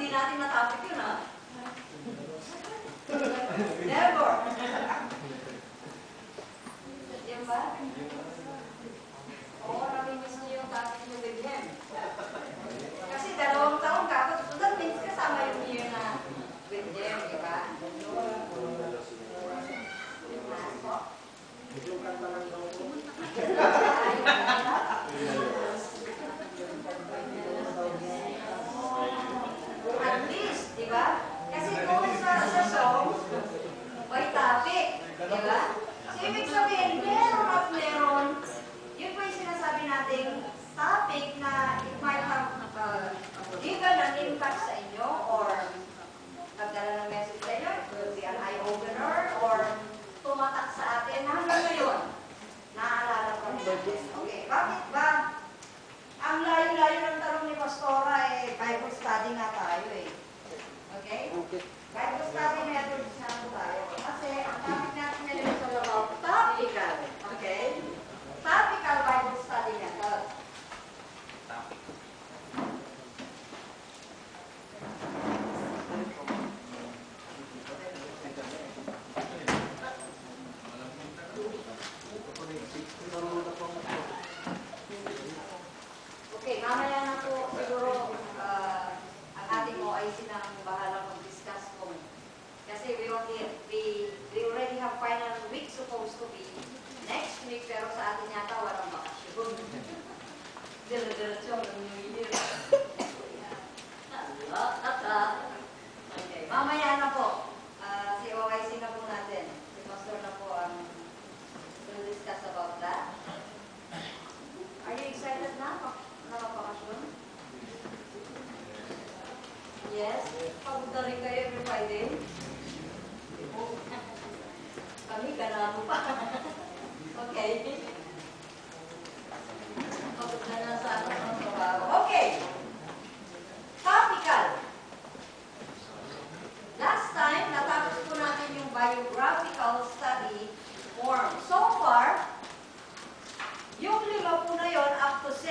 sabihin natin na topic yun, ha? Never. Yan ba? Oo, namimiss niyo yung topic niyo with him. Kasi 2 taon ka ako, so that means kasama yung year na with him, di ba? At least, di ba? Kasi kung sa song, may topic, di ba? So, ibig sabihin, meron at meron, yun po yung sinasabi nating topic na it might have given an impact sa inyo or nagdala ng message sa inyo, it will be an eye-opener or tumatak sa atin na hanggang ngayon. Naaalala ko natin. Okay, bakit ba? Ang layo-layo ng tanong ni Pastora, Bible study nga tayo eh. Okay? Bible study methods na po tayo. Kasi ang topic natin ngayon is all about topical. Okay? Topical Bible study method. Okay, mamaya na po siguro ang ating OIC na ang bahala mag-discuss kung kasi we already have final week supposed to be next week pero sa atin yata walang bakasyon. Dire-diretso ng New Year. Okay, mamaya na po. Si OIC na po natin. Si Pastor na po ang discuss about that. Are you excited na? Nakapakasyon? Yes? Pagod na rin kayo every Friday? Kami, ganado pa. Okay. Pagod na na sa akin ang trabaho. Okay. Topical. Last time, natapos po natin yung biographical study form. So far, yung 5 po na yun, up to 6.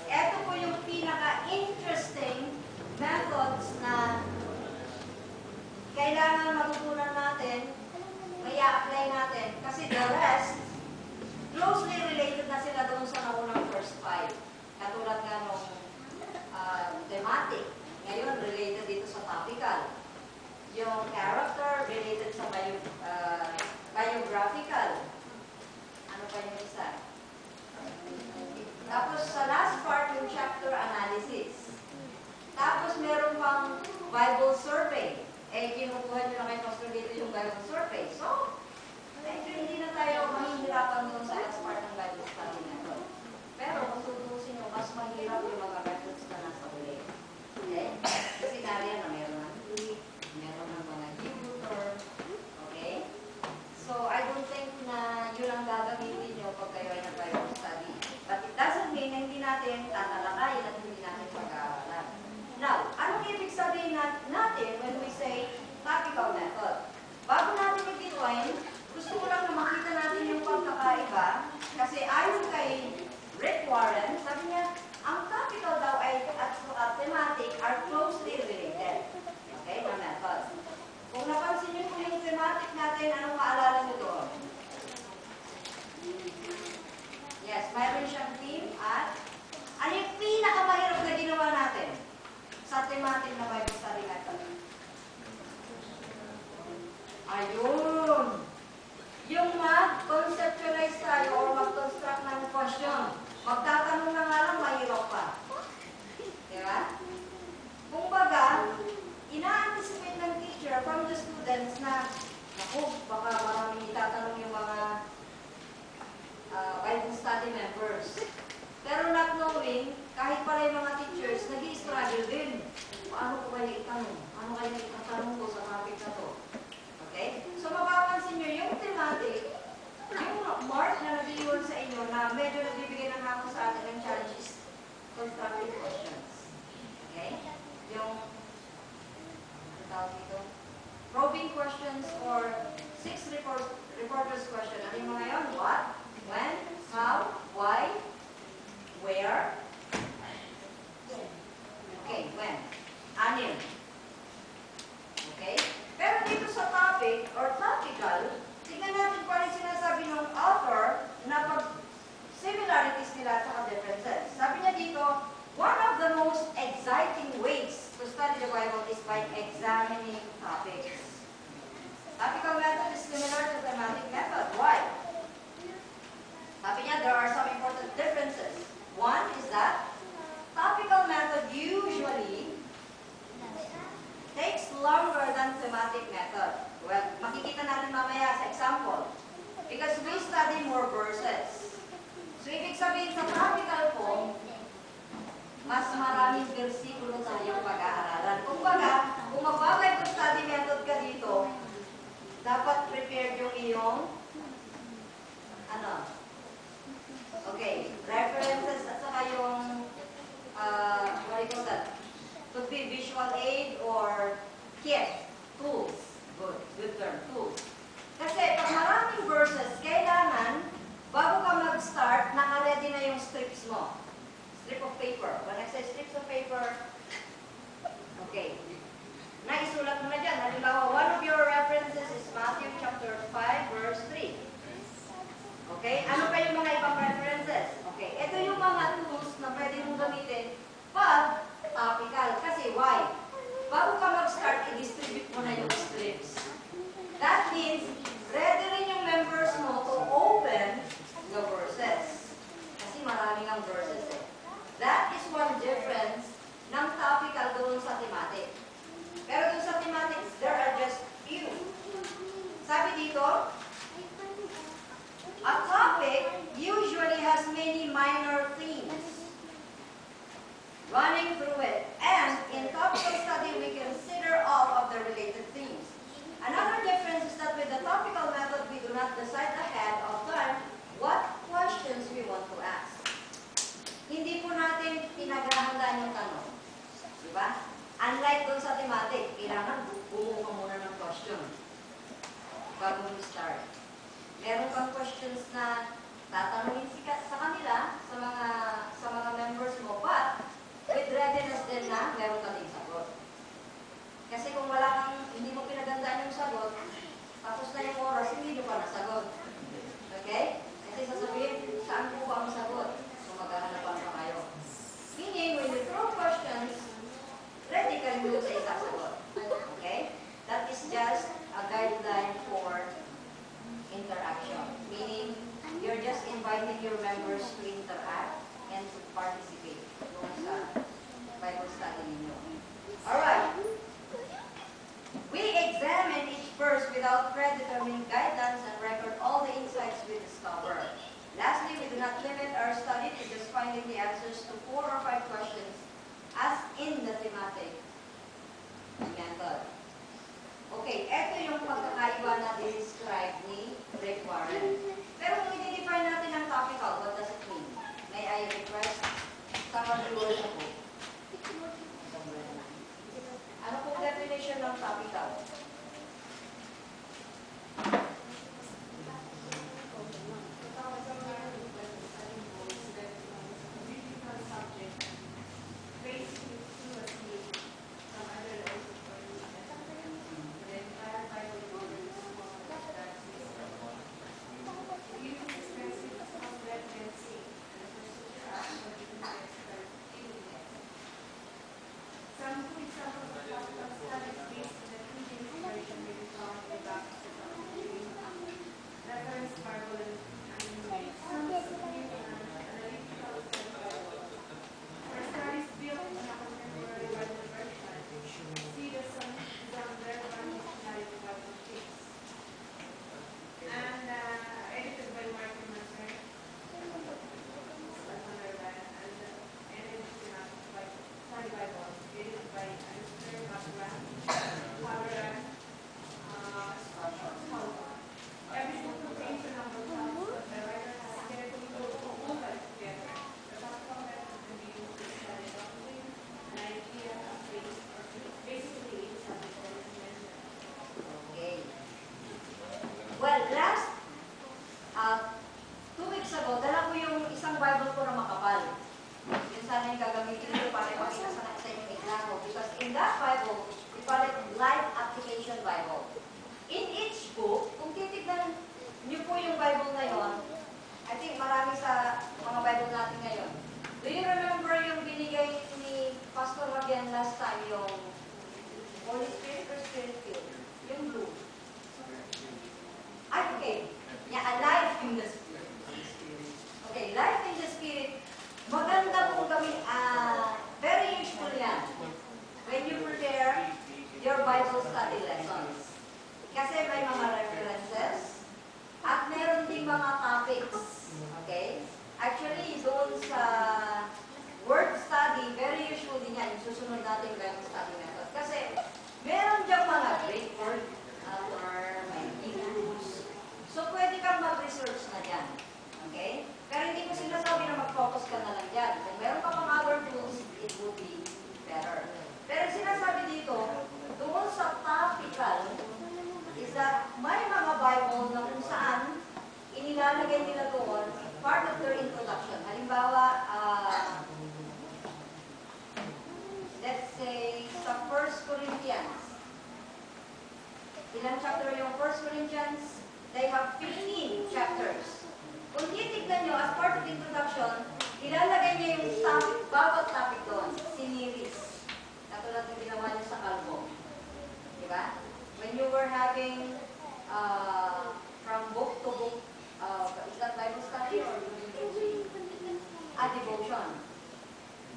Ito po yung pinaka-interesting methods na kailangan matutunan natin, may apply natin. Kasi the rest, closely related na sila doon sa naunang first 5. Katulad nga nung thematic. Ngayon, related dito sa topical. Yung character, related sa biographical. Ano pa yung isa? Tapos sa last part yung chapter analysis. Tapos meron pang Bible survey. Kinukuha nyo na kay Pastor dito yung Bible survey. So, medyo hindi na tayo mahihirapan doon sa last part ng Bible study na ito. Pero kung tutusin nyo, mas mahirap yung mga methods na nasa uli. Okay? Kasi nariyan na meron ng Greek, meron ng mga Hebrew term. Okay? So, I don't think na yun ang gagamitin nyo pag kayo ay nag-Bible study. But it doesn't mean na hindi natin tatalakayin at hindi natin pag-aaralan. Now, anong ibig sabihin natin when we say topical method? Bago natin i-define, gusto ko lang na makita natin yung pagkakaiba. Kasi ayon kay Rick Warren, sabi niya, ang topical daw ay at thematic are closely related. Okay, na method. Kung napansin niyo kung yung thematic natin, anong maalala niyo doon? Yes, mayroon siyang theme at ano yung pinakamahirap na ginawa natin sa thematic na Bible study natin? Ayun! Yung mag-conceptualize tayo o mag-construct ng question. Magtatanong na nga lang, mahirap pa. Diba? Kung baga, ina-anticipate ng teacher from the students na naku, baka maraming itatanong yung mga Bible study members. Pero not knowing, kahit pala yung mga teachers, nag-i-struggle din. Paano ko kaya itanong? Ano kaya itatanong ko sa topic na to? Okay? So, mapapansin nyo, yung thematic, yung mark na nag-iwan sa inyo na medyo nagbibigay ng hako sa atin ng challenges, constructive questions. Okay? Yung, ano tawag dito? Probing questions or 6 reporters question. Ano yung mga yun? What? When? How? Why? Where? Okay, when? Anim. by examining topics. Topical method is similar to thematic method. Why? Sabi niya, there are some important differences. One is that topical method usually takes longer than thematic method. Well, makikita natin mamaya sa example. Because we study more verses. So, ibig sabihin sa topical po, mas maraming versikulo tayong pag-aaralan. Kung mag-Bible study method ka dito, dapat prepared yung iyong, okay, references at saka yung, what do you call that? Could be visual aid or kit, tools. Good term, tools. Kasi pag maraming verses, kailangan, bago ka mag-start, naka-ready na yung strips mo. Strip of paper. When I say strips of paper, okay. Naisulat mo na dyan. Halimbawa, one of your references is Matthew chapter 5, verse 3. Okay? Ano pa yung mga ibang references? Okay. Ito yung mga tools na pwede mong gamitin pag topical. Kasi why? Bago ka mag-start, i-distribute mo na yung strips. That means, ready rin yung members mo to open the verses. Kasi maraming ang verses eh. That is one difference ng topical doon sa thematic. Pero doon sa thematic, there are just few. Sabi dito, a topic usually has many minor themes running through it. And in topical study, we consider all of the related themes. Another difference is that with the topical method, we do not decide ahead of time what questions we want to ask. Hindi po natin pinaghahandaan yung tanong. Diba? Unlike doon sa thematic, kailangan bumuo ka muna ng question bago mo start. Meron kang questions na tatanungin sa kanila, sa mga members mo, but with readiness din na meron ka din sagot. Kasi kung wala kang, hindi mo pinagandaan yung sagot, tapos na yung oras, hindi mo pa nasagot. Okay? Kasi sasabihin, saan po ba ang sagot? So maghahanapan pa kayo. Meaning, when you throw questions, ready ka rin doon sa isasagot. Okay? That is just a guideline for interaction. Meaning, you're just inviting your members to interact and to participate doon sa Bible study ninyo. Alright. We examine each verse without predetermining guidelines and record all the insights we discover. Lastly, we do not limit our study to just finding the answers to 4 or 5 questions as in the thematic method. Okay, ito yung pagkakaiba na describe ni Rick Warren. Pero kung i-define natin ang topical, what does it mean? May I request someone to work po? Ano pong definition ng topical? Well, last 2 weeks ago, dala ko yung isang Bible ko na makapal. Yun sana yung gagamitin ko para ipakita sa inyong example. Because in that Bible, we call it Life Application Bible. In each book, kung titignan niyo po yung Bible ngayon, I think marami sa mga Bible natin ngayon. Do you remember yung binigay ni Pastor Rabian last time, yung Bible study lessons. Kasi may mga references at meron din mga topics. Okay? Actually, doon sa word study, very usual din yan. Susunod natin yung Bible study method. Kasi meron diyang mga Greek word, or may Hebrews. So, pwede kang mag-research na dyan. Okay? Pero hindi ko sinasabi na mag-focus ka na lang dyan. Kung meron ka pang other tools, it would be better. Pero sinasabi dito, doon sa topical, is that may mga Bible na kung saan inilalagay nila doon part of their introduction. Halimbawa, let's say, sa 1 Corinthians. Ilang chapter yung 1 Corinthians? They have 15 chapters. Kung titignan nyo, as part of introduction, ilalagay niya yung topic, bawat topic doon, siniris. Katulad ng ginawa niya sa Calvo. Diba? When you were having from book to book, is that Bible study or devotion?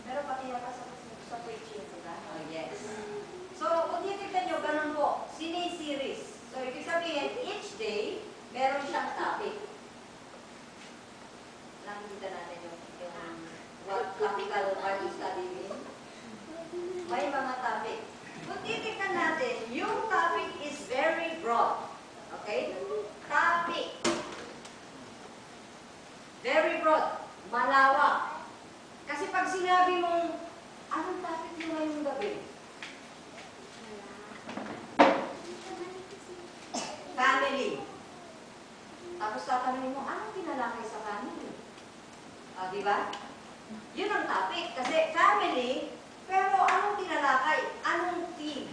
Pero pati yata sa preaching, diba? Oh, yes. So, kung titignan nyo, ganun po, sini-series. So, ibig sabihin, each day, meron siyang topic. Nakikita natin yung what topical Bible study means. May mga topic. Kung titignan natin, yung topic is very broad. Okay? Topic. Very broad. Malawak. Kasi pag sinabi mong, anong topic mo ngayong gabi? Family. Tapos tatanungin mo, anong tinalakay sa family? Diba? Yun ang topic. Kasi family, pero anong tinalakay? Anong theme?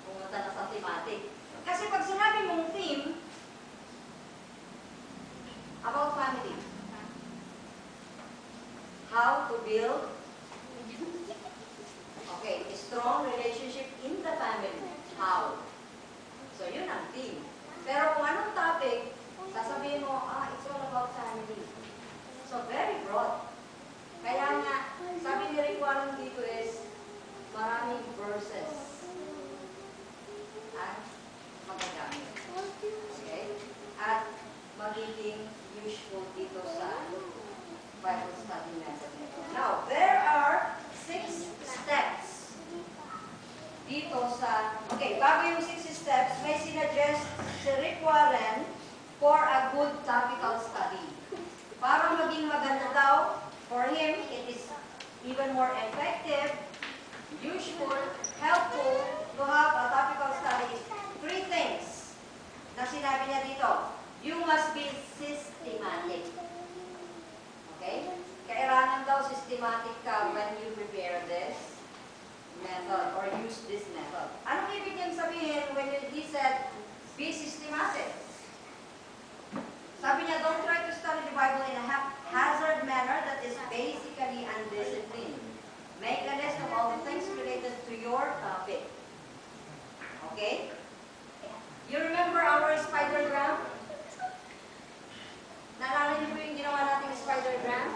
Pumunta na sa thematic. Kasi pag sinabi mong theme, about family. How to build a strong relationship in the family. How? So, yun ang theme. Pero kung anong topic, sasabihin mo, it's all about family. So, very broad. Kaya nga, sabi ni requirement dito is, maraming verses at magagamit. Okay? At magiging useful dito sa Bible study method. Now, there are 6 steps dito sa, bago yung 6 steps, may sinuggest si Rick Warren for a good topical study. Para maging maganda daw, for him, it is even more effective, useful, helpful to have a topical study. 3 things na sinabi niya dito. You must be systematic. Okay? Kailangan daw systematic ka when you prepare this method or use this method. Anong ibig niyang sabihin when he said, be systematic? Sabi niya, don't try to study the Bible in a haphazard manner that is basically undisciplined. Make a list of all the things related to your topic. Okay? You remember our spidergram? Naalala niyo po yung ginawa nating spidergram?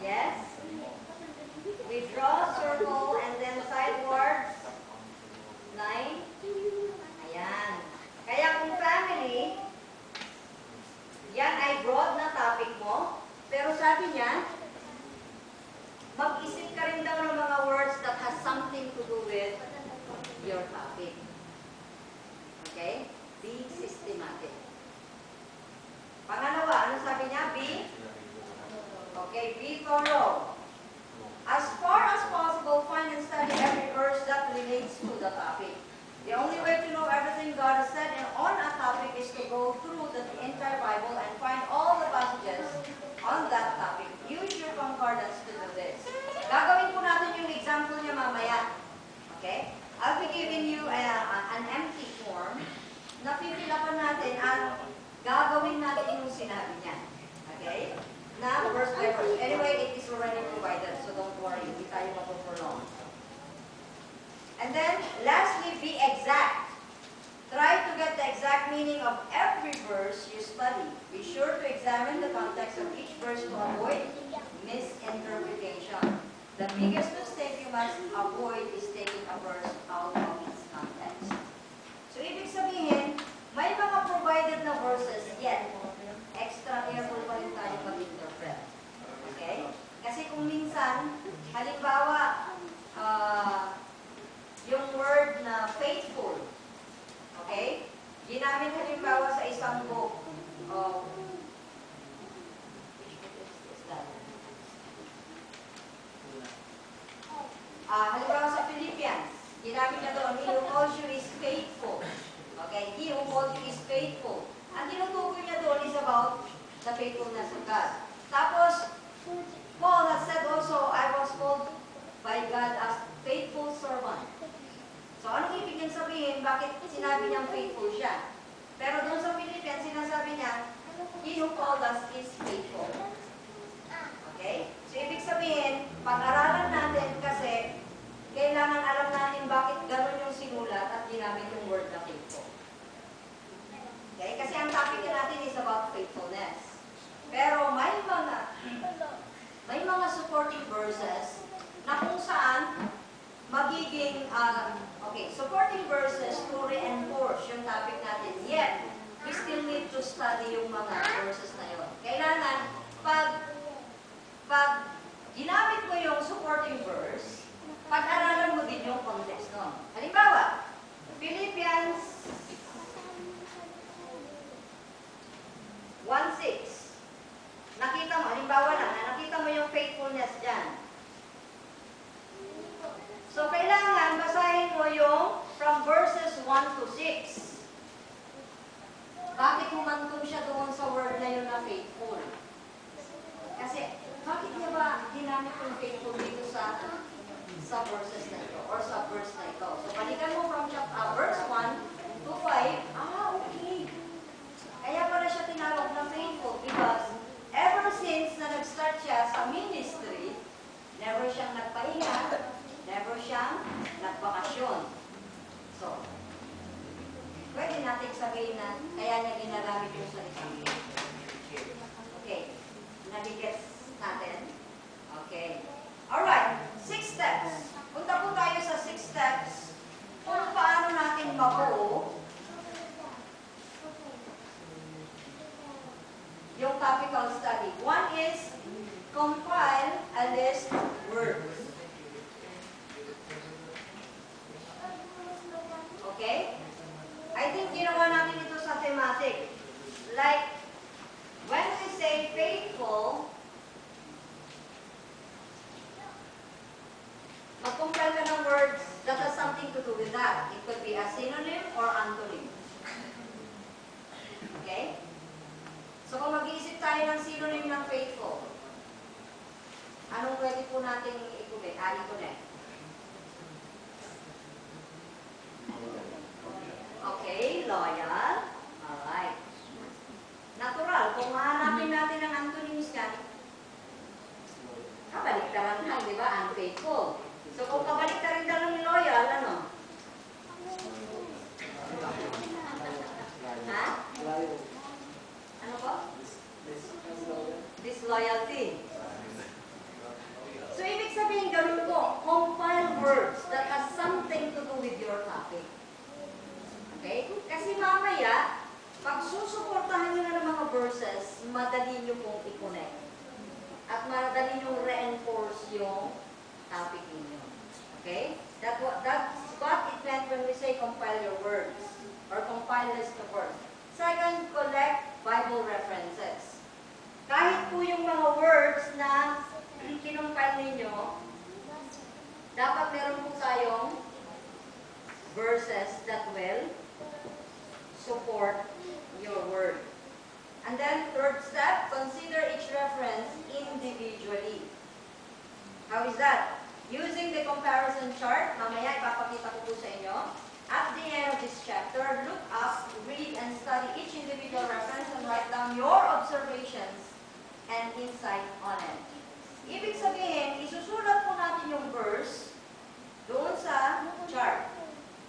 Yes? We draw a circle and then sidewards, line. Ayan. Kaya kung family, yan ay broad na topic mo, pero sabi niya, mag-isip ka rin daw ng mga words that has something to do with your topic. Okay? Be systematic. Pangalawa, ano sabi niya? Be thorough. As far as possible, find and study every verse that relates to the topic. The only way to know everything God has said on a topic is to go through the entire Bible and find all the passages on that topic. Use your concordance to do this. Gagawin po natin yung example niya mamaya. Okay? I'll be giving you an empty form na pipilapan natin at gagawin natin yung sinabi niya. Okay? Na verse by verse. Anyway, it is already provided, so don't worry. Hindi tayo mapuprolong. And then, lastly, be exact. Try to get the exact meaning of every verse you study. Be sure to examine the context of each verse to avoid misinterpretation. The biggest mistake you must avoid is taking a verse out of its context. Okay? Ginamit halimbawa sa isang book. Oh, which book is that? Halimbawa sa Philippians, ginamit niya doon, he who calls you is faithful. Okay? He who calls you is faithful. Ang tinutukoy niya doon is about the faithfulness of God. Tapos, Paul has said also, I was called by God as faithful servant. So, anong ibig niyang sabihin? Bakit sinabi niyang faithful siya? Pero doon sa Philippians, sinasabi niya, he who called us is faithful. Okay? So, ibig sabihin, pag-aralan natin kasi, kailangan alam natin bakit gano'n yung sinulat at ginamit yung word na faithful. Okay? Kasi ang topic natin is about faithfulness. Pero may mga supporting verses na kung saan magiging, supporting verses to reinforce yung topic natin. Yet, we still need to study yung mga verses na yun. Kailangan, pag ginamit mo yung supporting verse, pag-aralan mo din yung context nun. Halimbawa, Philippians 1:6. Nakita mo, halimbawa lang, nakita mo yung faithfulness dyan. So, kailangan basahin mo yung from verses 1 to 6. Bakit humantong siya doon sa word na yun na faithful? Kasi, bakit niya ba ginamit yung faithful dito sa verses na ito or sa verse na ito? So, balikan mo from verse 1 to 5. Okay. Kaya pala siya tinawag na faithful because ever since na nag-start siya sa ministry, never siyang nagpahinga, never siyang nagbakasyon. So, pwede natin sabihin na kaya niya ginagamit yung salitang faithful. Okay. Nabigets natin? Okay. Alright. 6 steps. Punta po tayo sa 6 steps kung paano natin mabuo yung topical study. One is compile a list of words. Okay? I think ginawa natin ito sa thematic. Like, when we say faithful, mag-compile ka ng words that has something to do with that. It could be a synonym or antonym. Okay? So, kung mag-iisip tayo ng synonym ng faithful, anong pwede po natin i-connect? Okay, loyal. Alright. Natural. Kung mahanapin natin ang antonyms yan, kabaliktaran lang, di ba? Unfaithful. So, kung kabaliktaran lang ng loyal, ano? Ha? Ano po? Disloyalty. So, ibig sabihin, ganun po, compile words that has something to do with your topic. Okay? Kasi mamaya, pag susuportahan nyo na ng mga verses, madali nyo pong i-connect. At madali nyo reinforce yung topic ninyo. Okay? That's what it meant when we say compile your words or compile list of words. Second, collect Bible references. Kahit po yung mga words na kinumpile ninyo, dapat meron po tayong verses that will support your word. And then, third step, consider each reference individually. How is that? Using the comparison chart, mamaya ipapakita ko po sa inyo. At the end of this chapter, look up, read, and study each individual reference and write down your observations and insight on it. Ibig sabihin, isusulat po natin yung verse doon sa chart.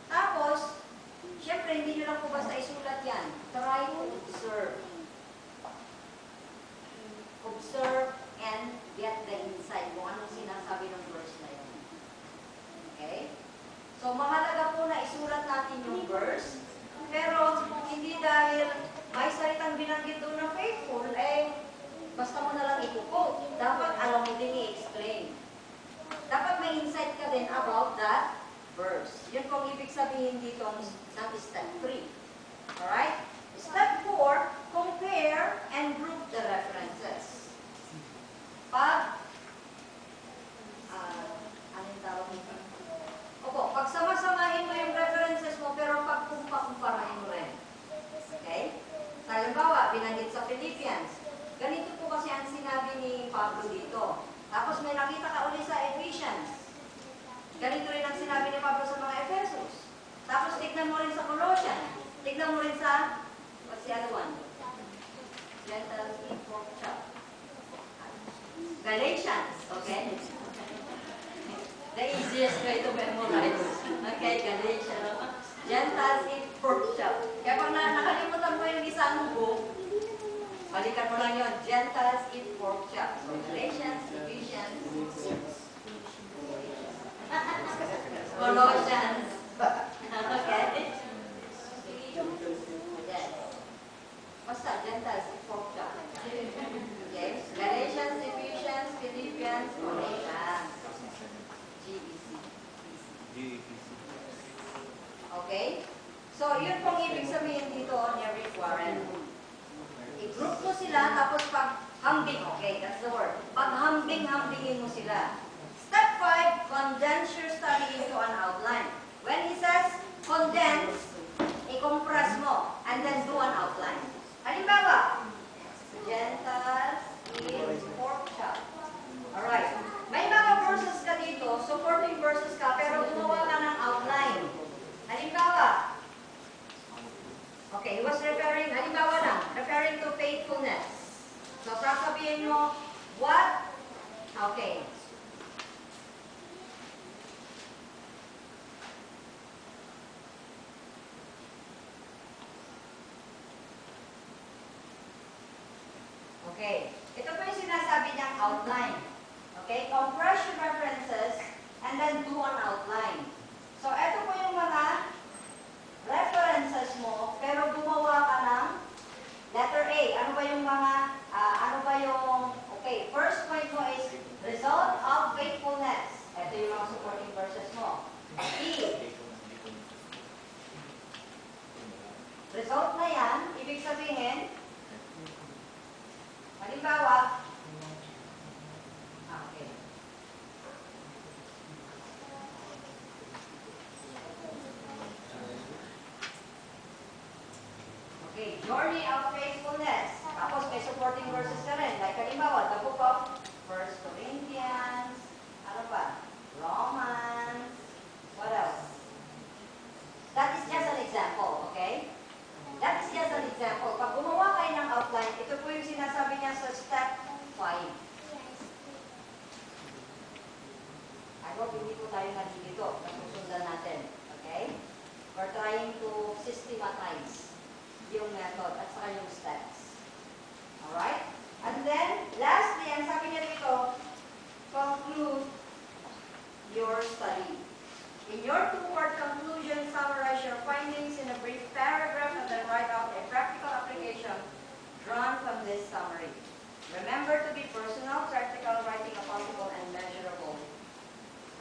Tapos, syempre, hindi nyo lang po basta isulat yan. Try to observe. Observe and get the insight kung anong sinasabi ng verse na yun. Okay? So, mahalaga po na isulat natin yung verse, pero hindi dahil may salitang binanggit doon na faithful, basta mo na lang i-quote. Dapat alam mo din i-explain. Dapat may insight ka din about that verse. Yun pong ibig sabihin dito ng step 3. Alright? Step 4, compare and group the references. Pag, anong tawag nito? Opo, pag sama-samahin mo yung references mo, pero pag kumparahin mo rin. Okay? Halimbawa, binanggit sa Philippians. Ganito po kasi ang sinabi ni Pablo dito. Tapos may nakita ka uli sa Ephesians. Ganito rin ang sinabi ni Pablo sa mga Ephesus. Tapos tignan mo rin sa Colossians. Tignan mo rin sa, what's the other one? Gentiles in pork chop. Galatians, okay? The easiest way to memorize. Okay, Galatians. Gentiles in pork chop. Kaya pag nakalimutan mo yung isang book, balikan mo lang yun. Gentiles in pork chop. So, Galatians, Ephesians, Colossians. Okay? Yes. Basta, Gentiles in pork chop. Okay? Galatians, Ephesians, Philippians, Colossians. GEC. Okay? So, yun pong ibig sabihin dito ni Rick Warren. I-group mo sila, tapos pag-hambing, okay, that's the word. Pag-hambing-hambingin mo sila. Step 5, condense your study into an outline. When he says condense, i-compress mo, and then do an outline. Halimbawa, Gentiles in pork chop. Alright. May mga verses ka dito, supporting verses ka, pero gumawa ka ng outline. Halimbawa, okay, he was referring, halimbawa lang, referring to faithfulness. So, sasabihin mo, what? Okay. Okay. Ito po yung sinasabi niyang outline. Okay? Compress your references and then do an outline. So, ito po yung mga references mo, pero gumawa ka ng letter A. Ano ba yung mga, okay, first point mo is result of faithfulness. Ito yung mga supporting verses mo. E. Result na yan, ibig sabihin, halimbawa, okay. Okay, journey of faithfulness. Tapos may supporting verses ka rin. Like halimbawa, the book of 1 Corinthians, ano pa? Romans, what else? That is just an example, okay? That is just an example. Pag gumawa kayo ng outline, ito po yung sinasabi niya sa step 5. I hope hindi po tayo nalilito. Nasusundan natin. Okay? We're trying to systematize yung method at saka yung steps. Alright? And then, lastly, ang sabi niya dito, conclude your study. In your two-word conclusion, summarize your findings in a brief paragraph and then write out a practical application drawn from this summary. Remember to be personal, practical, writing a possible and measurable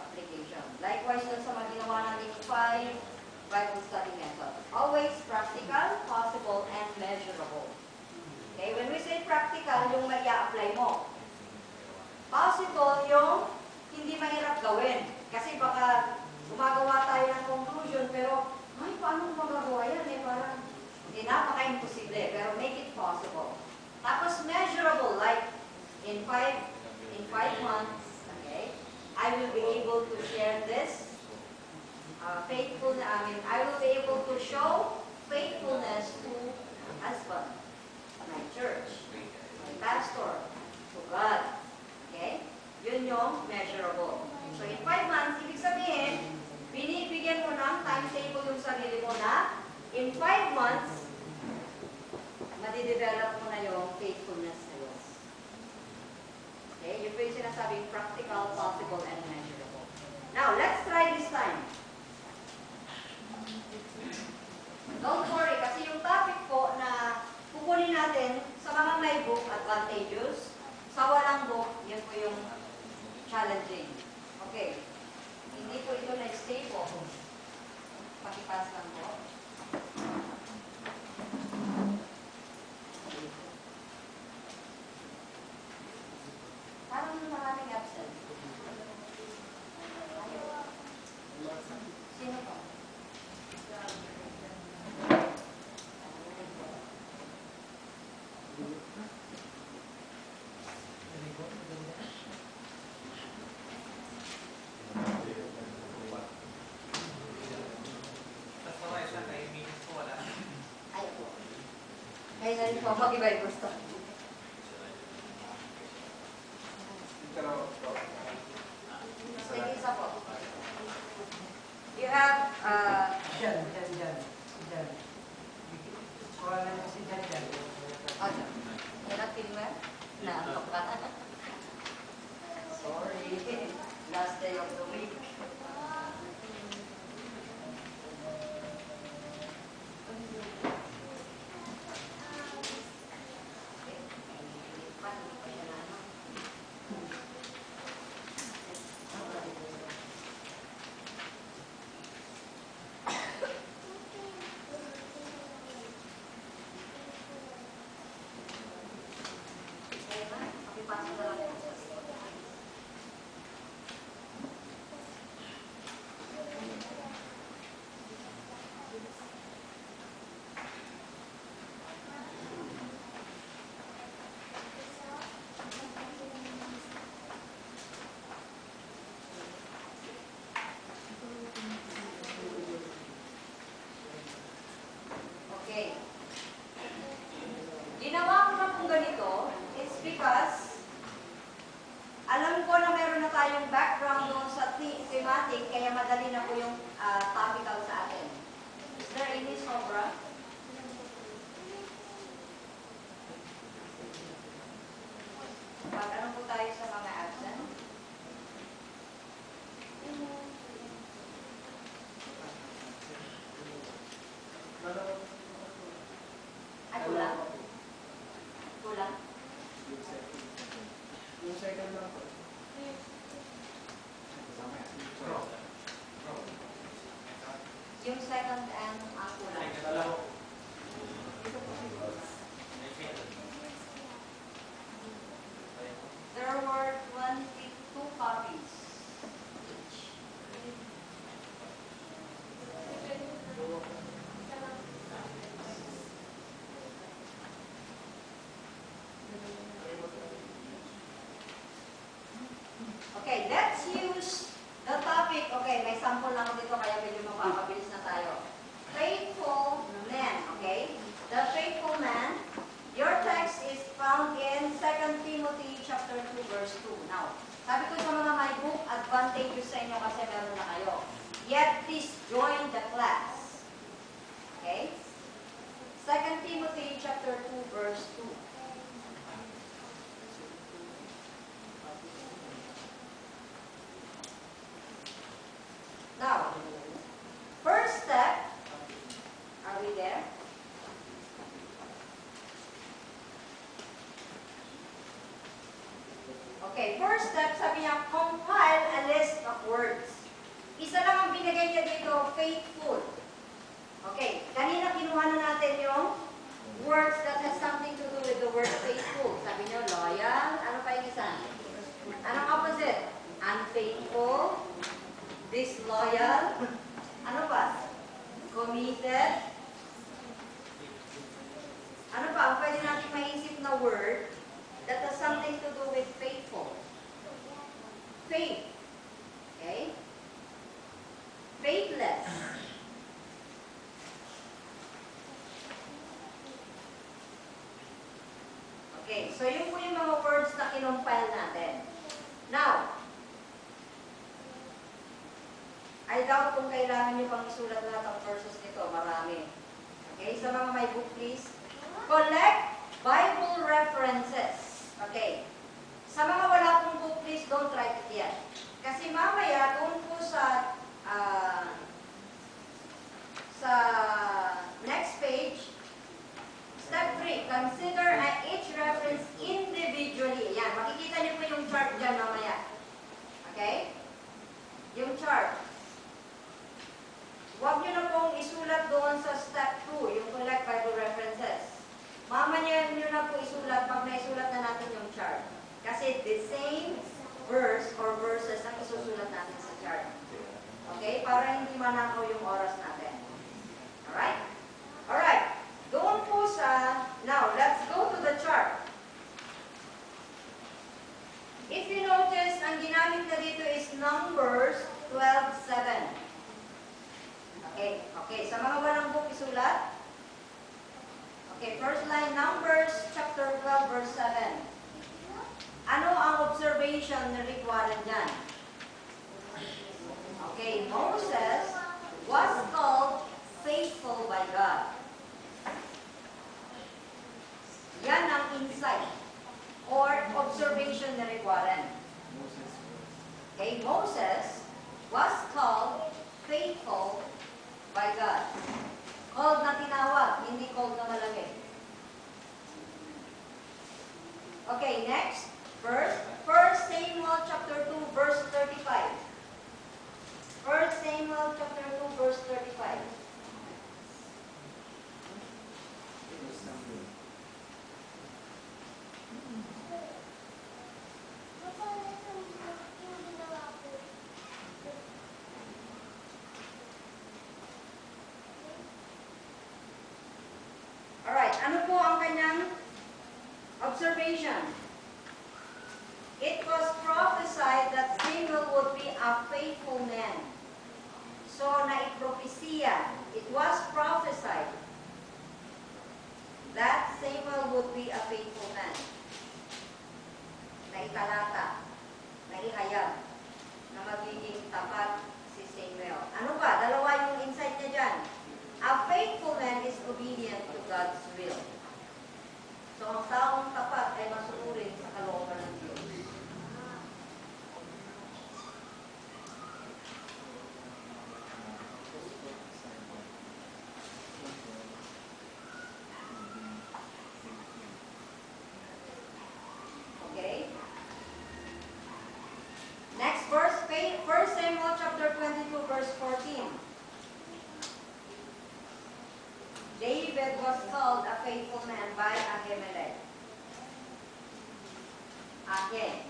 application. Likewise, dun sa mga ginawa natin 5 Bible study method. Always practical, possible, and measurable. Okay, when we say practical, yung may i-apply mo. Possible, yung hindi mahirap gawin. Kasi baka gumagawa tayo ng conclusion, pero, ay, paano magagawa yan? Parang, hindi napaka-imposible, pero make it possible. Tapos, measurable, like, in 5 months, okay, I will be able to share this faithfulness, I will be able to show faithfulness to my husband, my church, my pastor, to God. Okay? Yun yung measurable. So, in 5 months, ibig sabihin, binibigyan mo ng timetable yung sarili mo na in 5 months, madidevelop mo na yung faithfulness na yun. Okay? Yun po yung sinasabing practical, possible, and measurable. Now, let's try this time. Don't worry, kasi yung topic po na kukunin natin sa mga may book, advantageous. Sa walang book, yun po yung challenging. Okay. Hindi po ito na-stable. Pakipas lang po. Parang maraming absent. Sino po? Kaya na rin po, mag-iba yung gusto. Sige, isa po. You have, Diyan. Wala na si Diyan. ano? Natin mo? Naantok ka. Sorry. Last day of the week. Okay. Ginawa ko na kung ganito, it's because alam ko na meron na tayong background doon sa thematic, kaya madali na po yung topical sa atin. Is there any sobra? Pag-ano po tayo sa mga absent? Ay, kulang? Kulang? Yung second lang po. Yung second and ang kulang. There were 22 copies each. Okay, let's use the topic. Okay, may sample lang dito kaya medyo mapapabilis na tayo. Faithful man, okay? The faithful man. Your text is found in 2 Timothy chapter 2 verse 2. Now, sabi ko sa mga may book, advantage sa inyo kasi meron na kayo. Yet, please join the class. Okay? 2 Timothy chapter 2 verse 2. Now, first step, are we there? Okay, first step, sabi niya, compile a list of words. Isa lang ang binigay niya dito, faithful. Okay, kanina kinuha na natin yung words that has something to do with the word faithful. Sabi niyo, loyal. Ano pa yung isa? Anong opposite? Unfaithful. Disloyal. Ano pa? Committed. Ano pa? Ang pwede natin maisip na word that has something to do with faithful. Faith. Okay? Faithless. Okay, so yun po yung mga words na kinumpile natin. Now, I doubt kung kailangan nyo pang isulat lahat ang verses nito. Marami. Okay, sa mga may book, please. Collect Bible references. Okay. Sa mga wala pong book, please don't write it yet. Kasi mamaya, doon po sa next page, step 3, consider each reference individually. Yan, makikita niyo po yung chart dyan mamaya. Okay? Yung chart. Huwag niyo na pong yung isulat doon sa step 2, yung collect Bible references. Mamaya nyo na po isulat pag naisulat na natin yung chart. Kasi the same verse or verses ang isusulat natin sa chart. Okay? Para hindi manakaw yung oras natin. Alright? Alright. Doon po sa... Now, let's go to the chart. If you notice, ang ginamit na dito is Numbers 12:7. Okay. Okay. Sa mga walang book, isulat. Okay. First line, Numbers chapter 12, verse 7. Ano ang observation na Rick Warren dyan? Okay. Moses was called faithful by God. Yan ang insight or observation ni Rick Warren. Okay, Moses was called faithful by God. Called na tinawag, hindi called na malamig. Okay, next verse. 1 Samuel chapter 2, verse 35. 1 Samuel chapter 2, verse 35. Alright, ano po ang kanyang observation? It was prophesied that Samuel would be a faithful man. So, naipropesiya. It was prophesied that Samuel would be a faithful man. Naitalata, naihayag, na magiging tapat si Samuel. Ano ba? Dalawa yung insight niya dyan. A faithful man is obedient to God's will. So, ang taong tapat ay masunurin sa kalooban ng Diyos. Okay? Next verse, 1 Samuel chapter 22, verse 14. David was called a faithful man by Ahimelech. Again.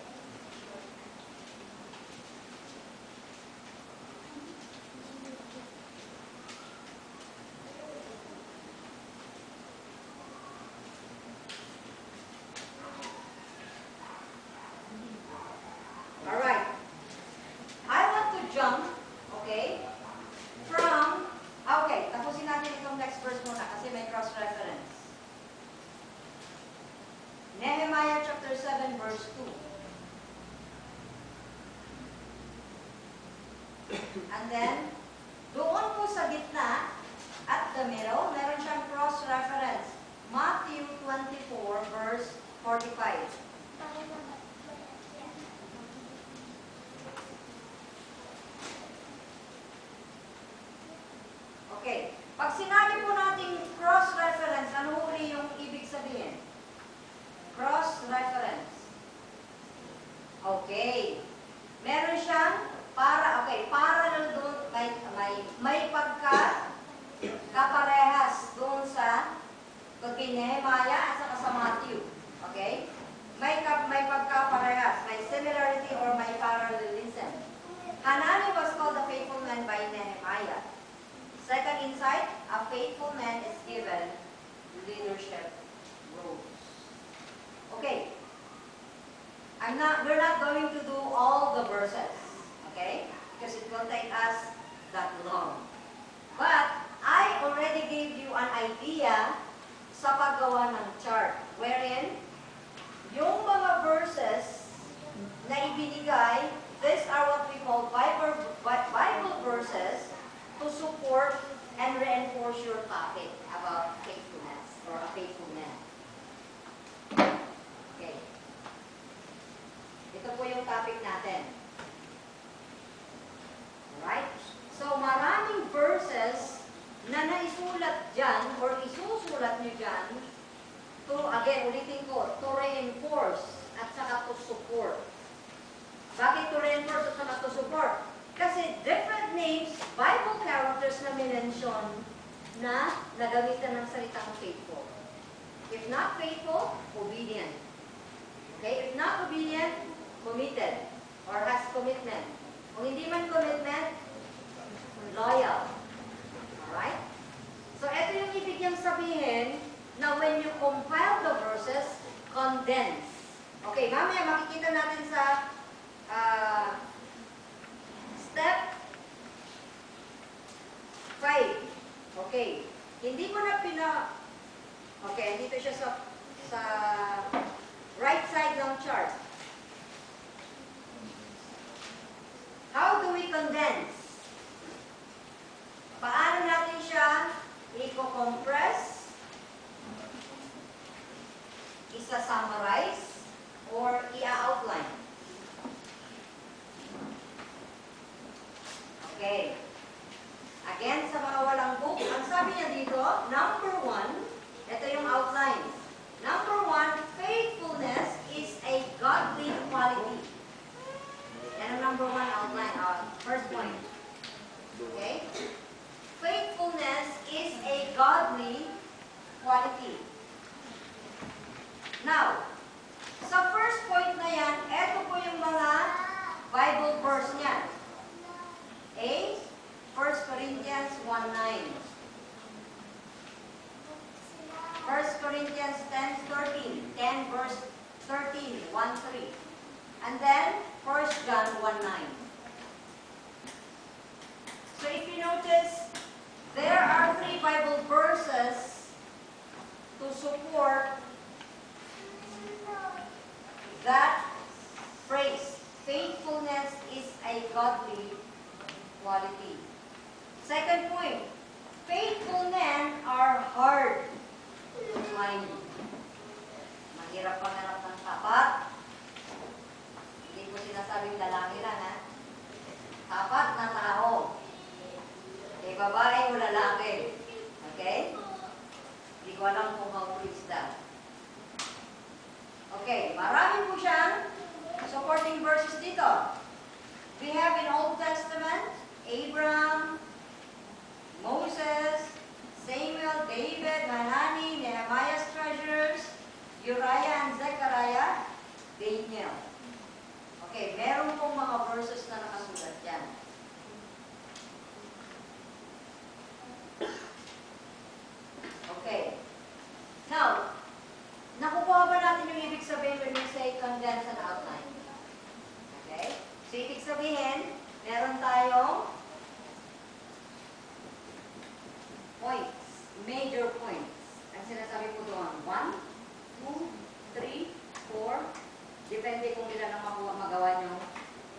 Alright. I want to jump, okay, from... Okay, tapusin natin itong next verse muna kasi may cross-reference. Nehemiah chapter 7, verse 2. And then, doon po sa gitna, at the middle, meron siyang cross-reference. Matthew 24, verse 45. Okay. Pag sinabi po natin cross-reference, ano uli yung ibig sabihin? Cross-reference. Okay. Meron siyang parallel doon, may kaparehas doon sa kay Nehemiah at saka sa Matthew. Okay? May pagkaparehas, may similarity or may parallelism. Hanani was called a faithful man by Nehemiah. Second insight, a faithful man is given leadership roles. Okay. We're not going to do all the verses, okay? Because it will take us that long. But I already gave you an idea sa paggawa ng chart, wherein yung mga verses na ibinigay, these are what we call Bible verses to support and reinforce your topic about faithfulness or a faithful man. Okay. Ito po yung topic natin. Alright? So, maraming verses na naisulat dyan or isusulat nyo dyan to, again, ulitin ko, to reinforce at saka to support. Bakit to reinforce at saka to support? Kasi different names, Bible characters na minention na nagamitan ng salitang faithful. If not faithful, obedient. Okay? If not obedient, committed or has commitment. Kung hindi man commitment, loyal. Alright? So, ito yung ibig niyang sabihin na when you compile the verses, condense. Okay, mamaya makikita natin sa step 5. Okay. Hindi ko na okay, dito siya sa right side ng chart. How do we condense? Paano natin siya i-compress, isa-summarize, or i-outline? Okay. Again, sa mga walang book, ang sabi niya dito, number 1, ito yung outline. Number 1, faithfulness is a godly quality. Yan ang number 1 outline, first point. Okay? Faithfulness is a godly quality. Now, sa first point na yan, ito po yung mga Bible verse niyan. A, 1 Corinthians 1:9. 1 Corinthians 10:13. 10 verse 13, 1:3. And then, 1 John 1:9. So if you notice, there are 3 Bible verses to support that phrase. Faithfulness is a godly quality. Second point, faithful men are hard to find. Mahirap pangarap ng tapat. Hindi ko sinasabing lalaki lang, ha? Tapat na tao. Eh, babae o lalaki. Okay? Hindi ko alam kung mag-preach that. Okay, marami po siyang supporting verses dito. We have in Old Testament, Abraham, Moses, Samuel, David, Hanani, Nehemiah's treasures, Uriah and Zechariah, Daniel. Okay, meron pong mga verses na nakasulat yan. Okay. Now, nakukuha ba natin yung ibig sabihin when we say condense and outline? Okay? So, ibig sabihin, meron tayong points, major points. Ang sinasabi ko doon, 1, 2, 3, 4, depende kung ilan ang magawa nyo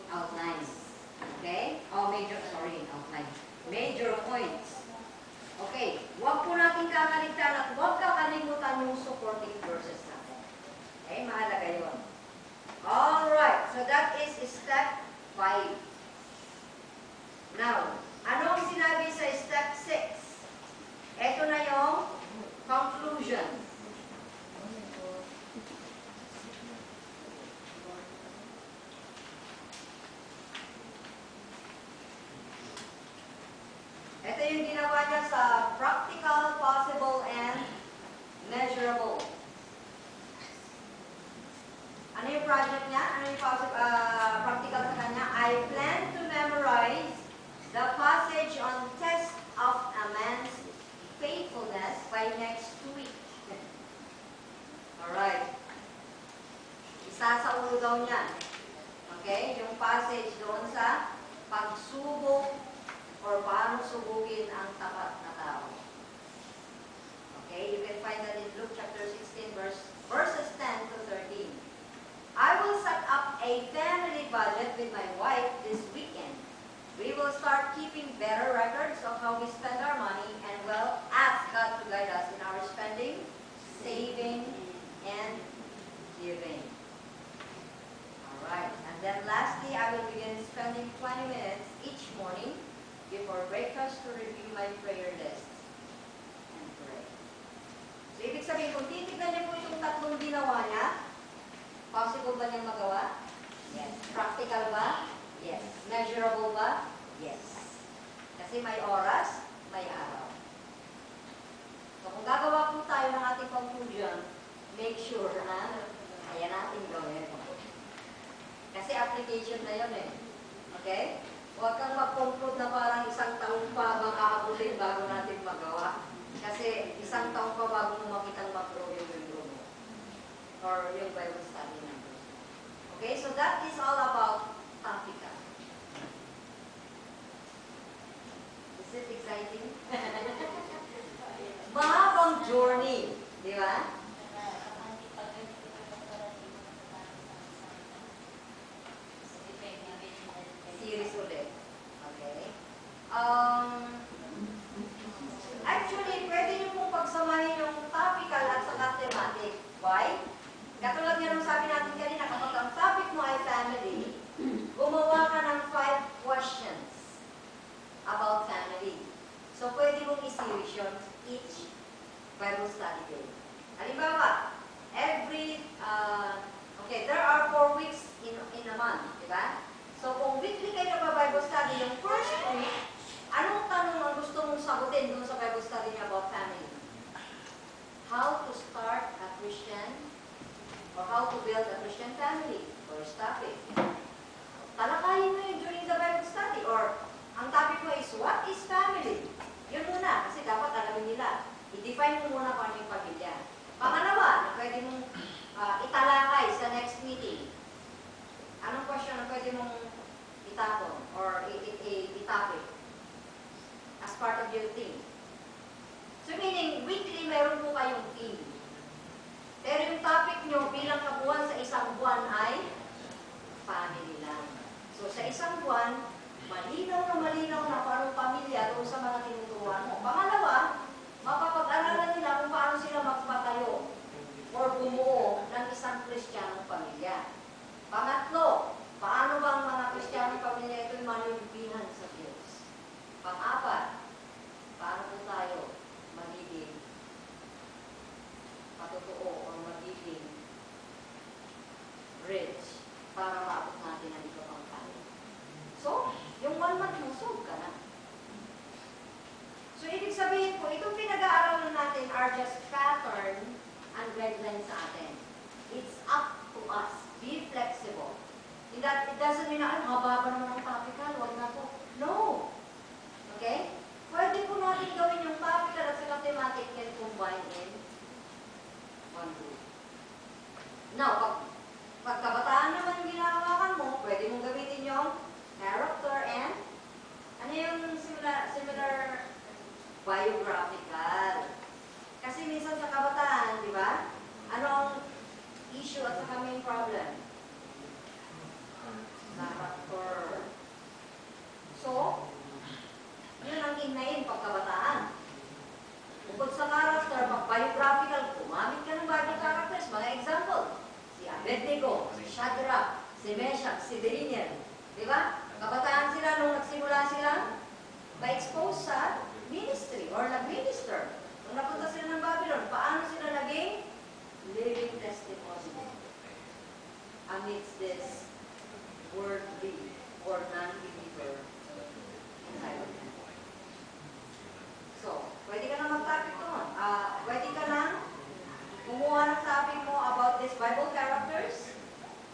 outlines. Okay? Oh, outline. Major points. Okay, huwag po natin kakaligtan at huwag kakalimutan yung supporting verses natin. Okay, mahalaga yun. Alright, so that is step 5. Now, ano ang sinabi sa step 6? Ito na yung conclusion. Ito yung ginawa niya sa practical, possible, and measurable. Ano yung project niya? Ano yung practical sa kanya? I plan to memorize the passage on test of a man's faithfulness by next week. Alright. Isa sa ulo daw niya. Okay? Yung passage doon sa pagsubok or paano subukin ang tapat na tao. Okay? You can find that in Luke chapter 16 verses 10 to 13. I will set up a family budget with my wife this weekend. We will start keeping better records of how we spend our money and will ask God to guide us in our spending, saving, and giving. Alright. And then lastly, I will begin spending 20 minutes each morning before breakfast to review my prayer list and pray. So, ibig sabihin, kung titignan niyo po yung tatlong ginawa niya, possible ba niyang magawa? Yes. Practical ba? Yes. Measurable Measurable ba? Yes. Kasi may oras, may araw. So kung gagawa po tayo ng ating conclusion, make sure na kaya natin gawin. Kasi application na yun eh. Okay? Huwag kang mag-conclude na parang isang taon pa bang aabutin bago natin magawa. Kasi isang taon pa bago mo makitang mag-grow yung libro mo. Or yung Bible study na. Okay? So that is all about Topical. Is it exciting? Mahabang journey. Di ba? Series ulit. Okay. Actually, pwede nyo pong pagsamahin yung topical at saka thematic. Why? Katulad nga nung sabi natin kanina, kapag ang topic mo ay family, gumawa ka ng 5 questions about family. So, pwede mong i-series yun each Bible study day. Halimbawa, there are 4 weeks in a month, di ba? So, kung weekly kayo nagpa-Bible study, yung first week, anong tanong ang gusto mong sagutin doon sa Bible study about family? How to start a Christian or how to build a Christian family? First topic. Talakayin mo yun during the Bible study. Or, ang topic mo is, what is family? Yun muna, kasi dapat alamin nila. I-define mo muna kung ano yung pamilya. Pangalawa, na pwede mong italakay sa next meeting. Anong question na pwede mong itapon or i-topic as part of your team? So meaning, weekly meron po kayong team. Pero yung topic nyo bilang kabuuan sa isang buwan ay family lang. So sa isang buwan, malinaw na kung anong pamilya doon sa mga tinuturuan mo. Pangalawa, mapapag-aralan nila kung paano sila magpatayo or bumuo ng isang Kristiyanong pamilya. Pangatlo, paano bang mga Kristiyanong pamilya ito'y manunumpihan sa Diyos? Pang-apat, paano po tayo magiging patotoo o magiging rich para maabot natin ang ito pang kaya. So, yung 1 month mo, solve ka na. So, ibig sabihin po, itong pinag-aaralan natin are just pattern and guidelines sa atin. It's up to us. Be flexible. In that, it doesn't mean na, ay, mababa naman ang topical, wag na po. No. Okay? Pwede po natin gawin yung topical at saka thematic can combine in one group. Now, pag kabataan naman yung ginagawakan mo, pwede mong gamitin yung character and ano yung similar biographical. Kasi minsan sa kabataan, di ba? Anong issue at saka main problem? Character. So, yun ang inayin pagkabataan. Bukod sa character, pag biographical, gumamit ka ng Bible characters. Mga example, si Abednego, si Shadrach, si Meshach, si Daniel. Di ba? Kabataan sila nung nagsimula sila ma-expose sa ministry or nag-minister. Nung napunta sila ng Babylon, paano sila naging living testimony amidst this worldly or non-believer environment. So, pwede ka na mag-topic doon. Pwede ka na kumuha ng topic mo about these Bible characters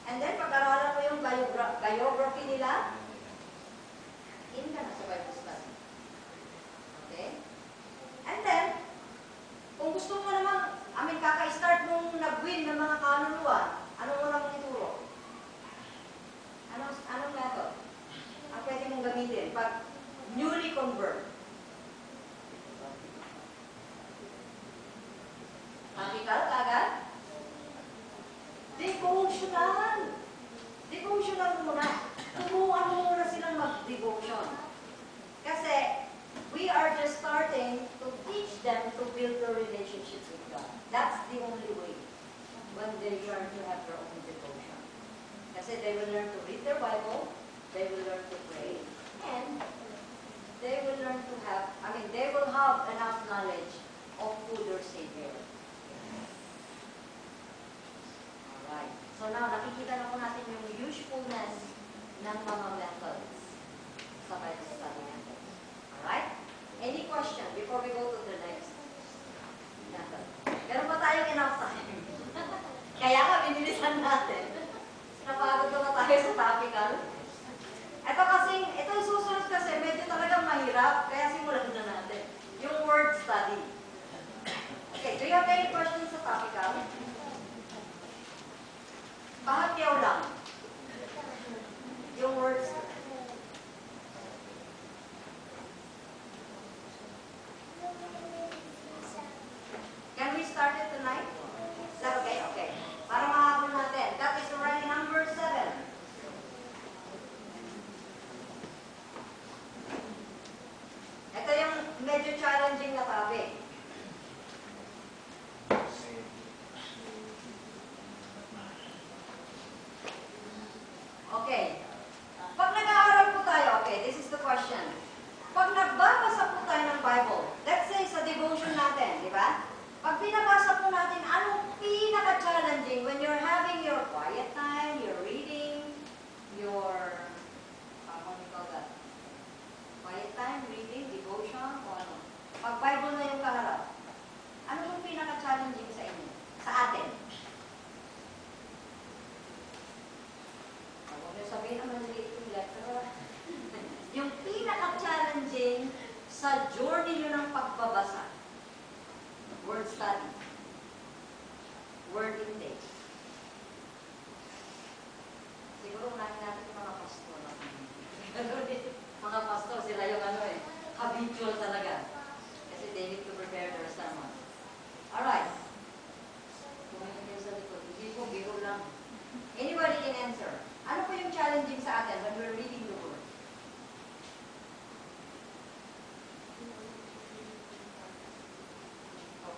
and then pag-aralan mo yung biography nila, in ka na sa Bible study. Okay? And then, kung gusto mo naman, kaka-start mong nag-win ng mga kaluluwa, ano mo naman ituro? Anong method? Ang pwede mong gamitin pag newly convert. Topical kagad? Devotional. Devotional muna. Turuan mo muna silang mag-devotion. Kasi, we are just starting to teach them to build their relationship with God. That's the only way when they learn to have their own devotion. Kasi they will learn to read their Bible, they will learn to pray, and they will learn to have, they will have enough knowledge of who their Savior is. Alright. So now, nakikita na po natin yung usefulness ng mga methods. enough time. Kaya nga, binilisan natin. Napagod na tayo sa topical. Ito yung susunod kasi, medyo talagang mahirap, kaya simulan na natin. Yung word study. Okay, do you have any questions sa topical? Pahapyaw lang. Yung word study. Can we start it tonight? Is that okay? Okay. Para mahabol natin. That is already number 7. Ito yung medyo challenging na topic. Okay. Pag nag-aaral po tayo, okay, this is the question. Pag nagbabasa po tayo ng Bible, let's say sa devotion natin, di ba? Pag binabasa po natin, anong pinaka-challenging when you're having your quiet time, you're reading, your, what do you call that? Quiet time, reading, devotion, o ano? Pag Bible na yung kaharap, ano yung pinaka-challenging sa inyo? Sa atin? Huwag niyo sabihin naman dito yung letter. Yung pinaka-challenging sa journey nyo ng pagbabasa. Word study. Word intake. Siguro unahin natin yung mga pastor. Mga pastor, sila yung habitual talaga. Kasi they need to prepare their sermon. Alright. Tumingin kayo sa likod. Hindi po, biro lang. Anybody can answer. Ano po yung challenging sa atin when we're reading the word?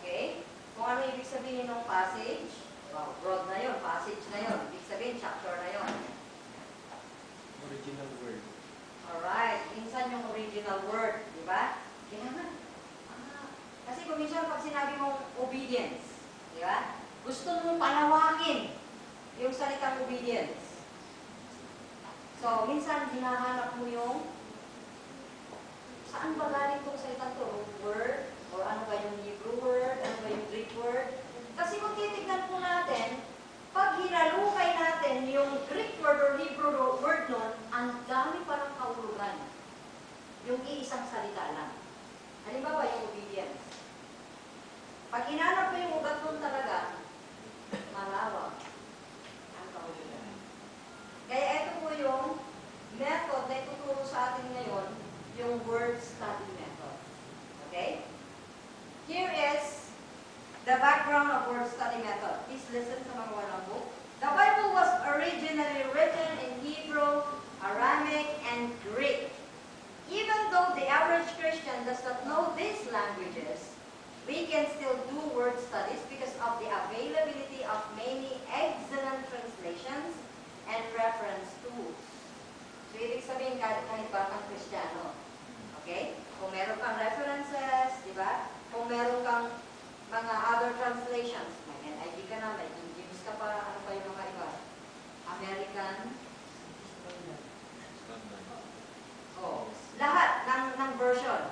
Okay? Kung ano ibig sabihin ng passage, wow, broad na yun, passage na yun. Ibig sabihin, chapter na yun. Original word. Alright, minsan yung original word, di ba? Kailangan. Kasi kung minsan pag sinabi mong obedience, di ba? Gusto mong palawakin yung salitang obedience. So, minsan hinahanap mo yung saan ba galing itong salitang to? Word? Or ano ba yung Hebrew word? Ano ba yung Greek word? Kasi kung titignan po natin, pag hinalukay natin yung Greek word or Hebrew word nun, ang dami parang kahulugan. Yung iisang salita lang. Halimbawa, yung obedience. Pag inanap mo yung ugat nun talaga, malawak ang kahulugan. Kaya ito po yung method na ituturo sa atin ngayon, yung word study method. Okay? Here is the background of word study method. Please listen sa mga walang book. The Bible was originally written in Hebrew, Aramaic, and Greek. Even though the average Christian does not know these languages, we can still do word studies because of the availability of many excellent translations and reference tools. So, ibig sabihin kahit ba kang Kristiyano. Okay? Kung meron kang references, di ba? Kung meron kang mga other translations, may NIV ka na, may King James ka pa, ano pa yung mga iba? American? Oh, lahat ng version.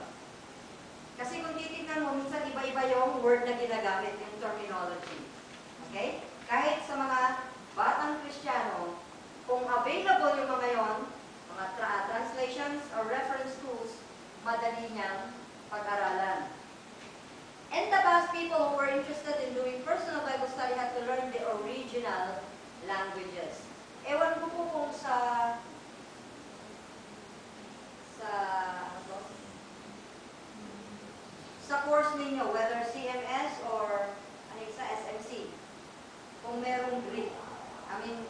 Kasi kung titignan mo, minsan iba-iba yung word na ginagamit, yung terminology. Okay? Kahit sa mga batang Kristiyano, kung available yung mga yon, mga translations or reference tools, madali niyang pag-aralan. In the past, people who were interested in doing personal Bible study had to learn the original languages. Ewan ko po kung sa course ninyo, whether CMS or sa SMC, kung merong Greek,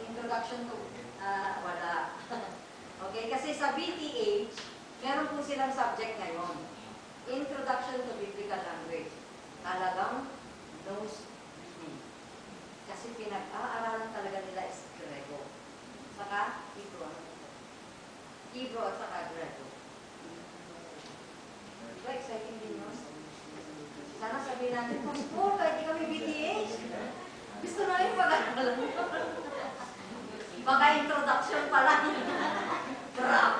introduction to, wala. Okay, kasi sa BTH, meron po silang subject ngayon. Introduction to Biblical Language. Talagang knows me. Kasi pinag-aaralan talaga nila is Grego. Saka Hebrew. Hebrew at saka Grego. Diba exciting din yun? Sana sabihin natin, Pastor, kahit di kami BTH. Gusto namin pag-aaralan. Baka introduction pa lang. Crap.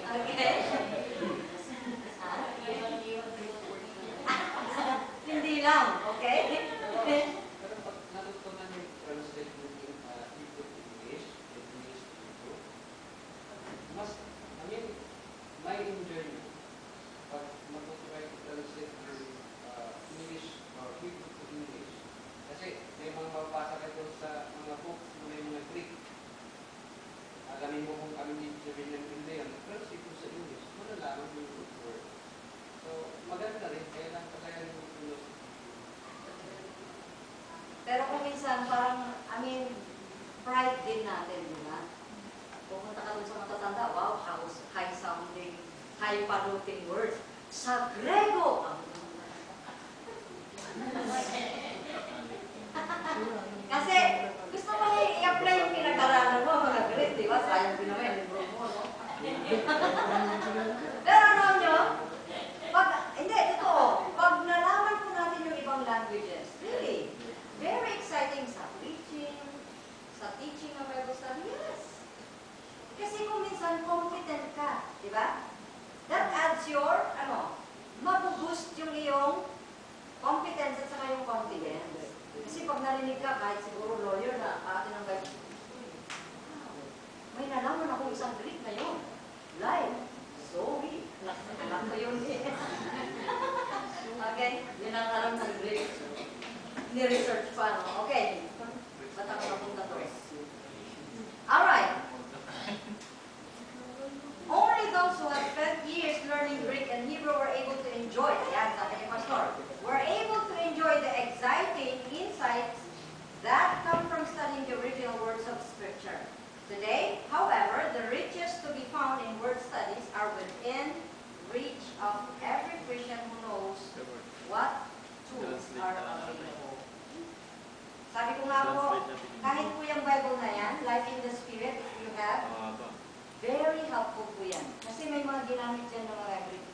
Okay? Hindi lang, okay? din natin, di ba? Pupunta ka dun sa matatanda, wow, high-sounding, high-faluting words. Sa Grego, kasi gusto mo i-apply yung pinag-aralan mo, mga Greek, di ba? Sayang din naman yung libro mo, no? Pero ano nyo? Hindi, totoo. Pag nalaman po natin yung ibang languages, really, very exciting sa preaching, sa teaching ng Bible study, yes. Kasi kung minsan, competent ka, di ba? That adds your, mabuboost yung iyong competence at saka yung confidence. Kasi pag narinig ka, kahit siguro lawyer na atin ang Bible, may nalaman ako isang Greek ngayon. Live. Sorry. Alam ko yun eh. Okay? Yun ang alam ng Greek. Ni-research pa, no? Okay. Ba't ako napunta to? Alright. Only those who have spent years learning Greek and Hebrew were able to enjoy, yan, sabi ni Pastor, were able to enjoy the exciting insights that come from studying the original words of Scripture. Today, however, the riches to be found in word studies are within reach of every Christian who knows what tools are available. Sabi ko nga po, kahit po yung Bible na yan, Life in the Spirit, if you have, very helpful po yan. Kasi may mga ginamit dyan ng mga Greek.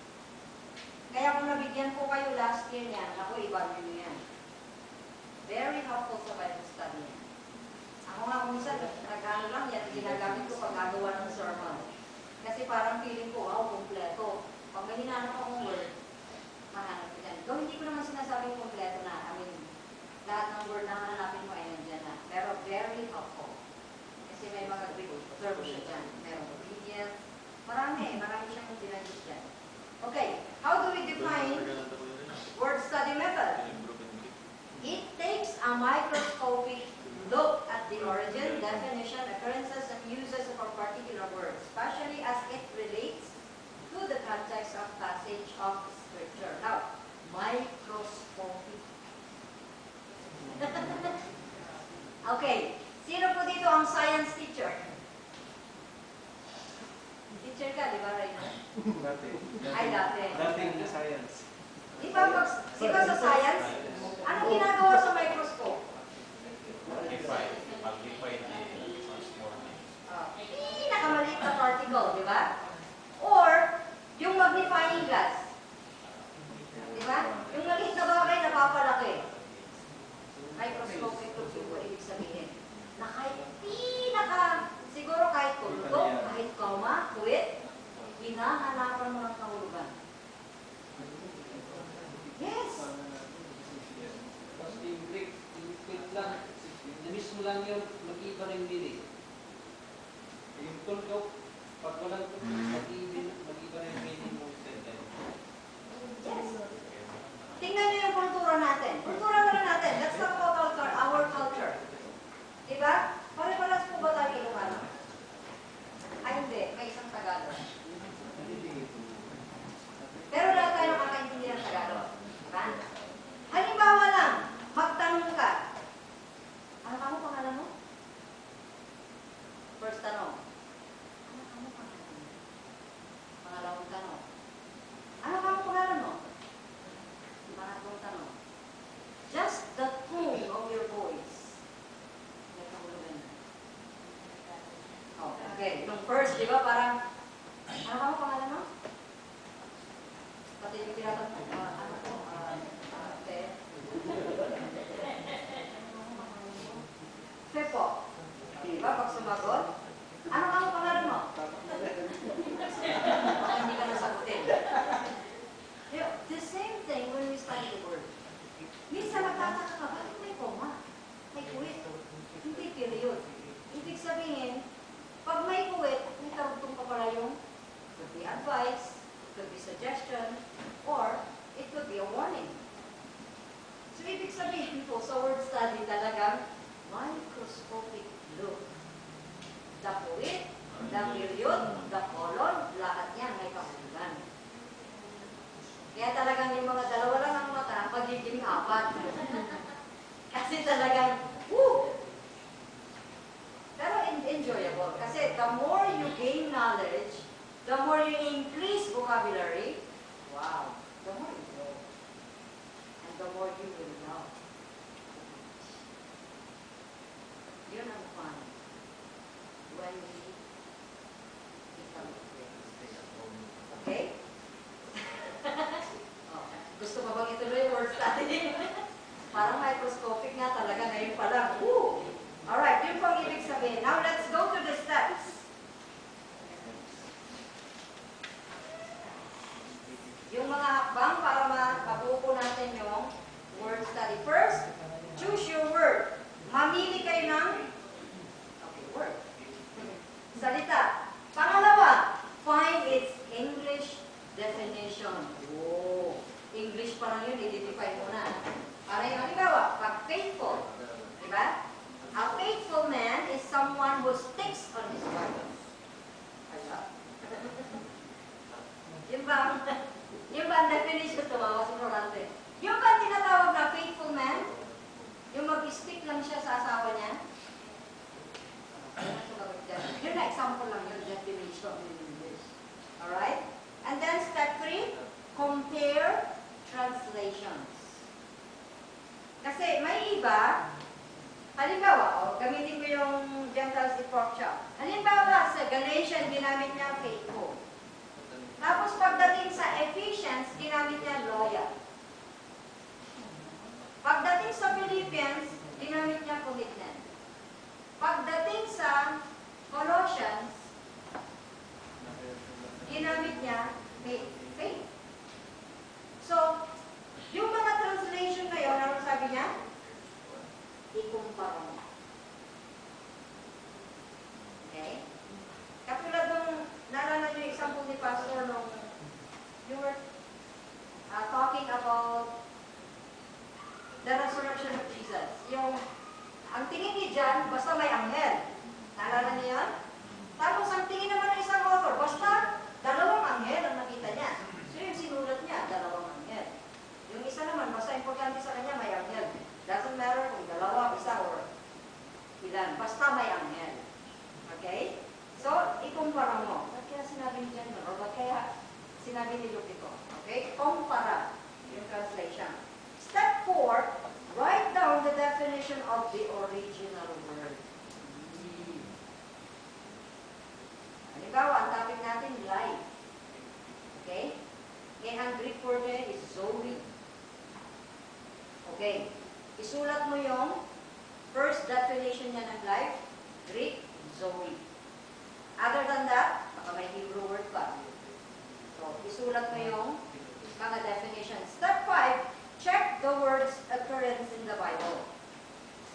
Kaya kung nabigyan po kayo last year niyan, ako i-value nyo yan. Very helpful sa Bible study yan. Ako nga kung minsan, nag-ano lang yan, ginagamit ko pag gagawa ng sermon. Kasi parang feeling ko, wow, kompleto. Pag may hinahanap akong word, mahanap ko dyan. Though hindi ko naman sinasabing kompleto na, lahat ng word na hanapin mo ay nandiyan na. Pero very helpful. Kasi may mga Greek terms siya dyan. Merong obedient. Marami siyang dinagis dyan. Okay, how do we define word study method? It takes a microscopic look at the origin, definition, occurrences, and uses of a particular word, especially as it relates to the context of passage of Scripture. Now, microscopic. Okay, sino po dito ang science teacher? Teacher ka, di ba, Rayna? Dati. Ay, dati. Dating na science. Di ba sa science? Anong ginagawa sa microscope? Magnify the transform. Pinakamaliit na particle, di ba? Or, yung magnifying glass. Di ba? Yung maliit na bagay napapalaki. Microscopic look yung ibig sabihin. Na kahit siguro kahit tulog, kahit koma, kuwit, hinahanapan mo ng kahulugan. Yes! Kasi yung break, yung lang, na-miss mo lang yun, mag-iba rin meaning. Yung tulog, pag walang tulog, mag-iba rin meaning mo sentence. Yes! Tingnan niyo yung kultura natin. Kultura na rin natin. Let's talk about our culture. Diba? Pare-paras po ba tayo Ilocano? Ay, hindi. May isang Tagalog. Pero lahat tayo nakakaintindi ng Tagalog. Diba? Halimbawa lang, magtanong ka. Ano ka mo pangalan mo? First tanong. Ano ka mo pangalan mo? Pangalawang tanong. Ano ka mo pangalan mo? Pangatlong tanong. Just the tone of your voice. May kahulugan na. Oh, okay. Nung first, di ba, parang, ano ka mo pangalan mo? Pati yung tinatanong, ano ko, Fepo. Di ba, pag sumagot, ano ka mo pangalan mo? Baka hindi ka nasagutin. The same thing when we study the word. Minsan nagtataka ka, bakit may koma? May kuwit. Hindi period. Ibig sabihin, pag may kuwit, may karugtong pa pala yung could be advice, could be suggestion, or it could be a warning. So, ibig sabihin po, sa word study talagang microscopic look. The kuwit, the period, the colon, lahat yan may kahulugan. Kaya talagang yung mga dalawa lang ang mata, magiging apat. Kasi talagang, woo! Pero in you will know. Yun ang fun. When we become friends. Okay? Oh, gusto mo bang ituloy yung word study? Parang microscopic nga talaga ngayon pa lang. Woo! Alright, yun po ang ibig sabihin. Now, let's go to the steps. Yung mga hakbang para mabuo po natin yung word study. First, choose your word. Mamili kayo ng word. Salita. Pangalawa, find its English definition. Oh, English pa lang yun, i-define mo na. Para yung halimbawa, pag faithful. Diba? A faithful man is someone who sticks on his word. Yung ba ang definition tumawa sa Florante? Yung ba tinatawag na faithful man? Yung mag-stick lang siya sa asawa niya? Yun na example lang yun, definition in English. Alright? And then step 3, compare translations. Kasi may iba, halimbawa, gamitin ko yung Gentiles in pork chop. Halimbawa, sa Galatians, ginamit niya faithful. Tapos pagdating sa Ephesians, ginamit niya loyal. Pagdating sa Philippians, ginamit niya commitment. Pagdating sa Colossians, ginamit niya faith. So, yung mga translation na yun, ano sabi niya? Ikumpara mo. Okay? Katulad nung naalala niyo yung example ni Pastor nung you were talking about the resurrection of Jesus. Yung, ang tingin ni John, basta may anghel. Naalala niyo yan? Tapos ang tingin naman ng isang author, basta dalawang anghel ang nakita niya. So yung sinulat niya, dalawang anghel. Yung isa naman, basta importante sa kanya, may anghel. Doesn't matter kung dalawa, isa, or ilan. Basta may anghel. Okay? So, ikumpara mo. Ba't kaya sinabi ni John, or ba't kaya sinabi ni Luke ito? Okay? Kumpara yung translation. Step 4, write down the definition of the original word. Halimbawa, ang topic natin, life. Okay? And ang Greek word niya is zoe. Okay. Isulat mo yung first definition niya ng life, Greek, zoe. Other than that, baka may Hebrew word pa. So, isulat mo yung mga definitions. Step 5, check the word's occurrence in the Bible.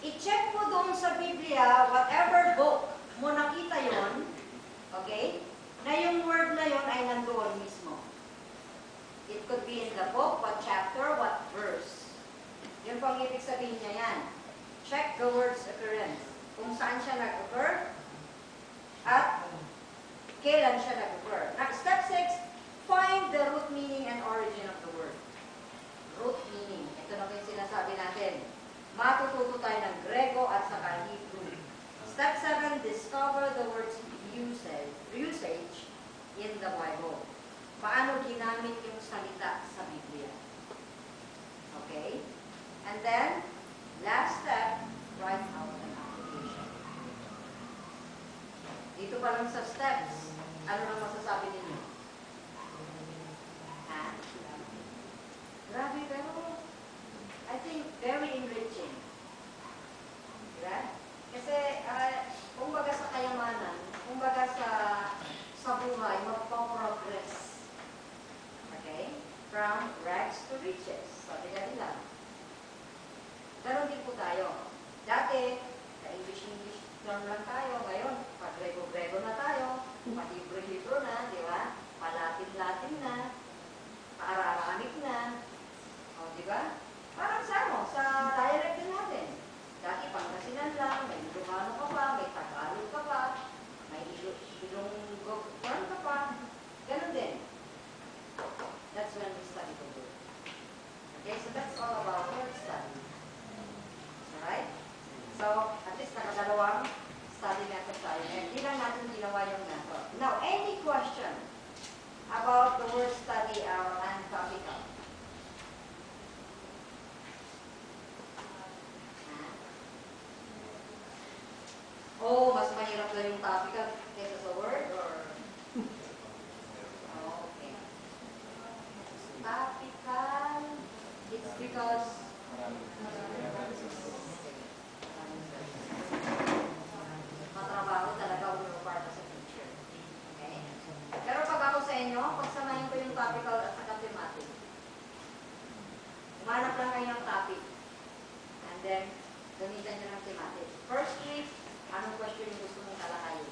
I-check mo doon sa Biblia, whatever book mo nakita yon, okay, na yung word na yon ay nandoon mismo. It could be in the book, what chapter, what verse. Yun po ang ibig sabihin niya yan. Check the word's occurrence. Kung saan siya nag-occur at kailan siya nag-occur. Next, step 6, find the root meaning and origin of the word. Root meaning. Ito na po yung sinasabi natin. Matututo tayo ng Grego at saka Hebrew. Step 7, discover the word's usage in the Bible. Paano ginamit yung salita sa Biblia. Okay? And then, last step, write out an application. Dito pa lang sa steps, ano nang masasabi ninyo? Ha? Grabe, pero I think very enriching. Diba? Kasi, kumbaga sa kayamanan, kumbaga sa buhay, magpa-progress. Okay? From rags to riches. Sabi ka nila. Ganon din po tayo. Dati, ka-English term lang tayo. Ngayon, pa-Grego-Grego na tayo. Pa-Hebrew-Hebrew na, di ba? Pa-Latin-Latin na. Pa-Aramaic na. O, di ba? Parang sa dialect din natin. Dati, Pangasinan lang, may Ilocano ka pa, may Tagalog ka pa, may Ilonggo ka pa. Ganon din. That's when we study the word. Okay, so that's all about word study. Alright? So, at least nakadalawang study method tayo. And hindi lang natin ginawa yung method. Now, any question about the word study and topical? mas mahirap lang yung topical kaysa sa word or... Okay. Topical, it's because matrabaho talaga when you're part as a teacher. Okay? Pero pag ako sa inyo, pagsamahin ko yung topical at saka thematic. Umanap lang kayo ng topic. And then, gamitan nyo ng thematic. First week, anong question yung gusto mong talakayin?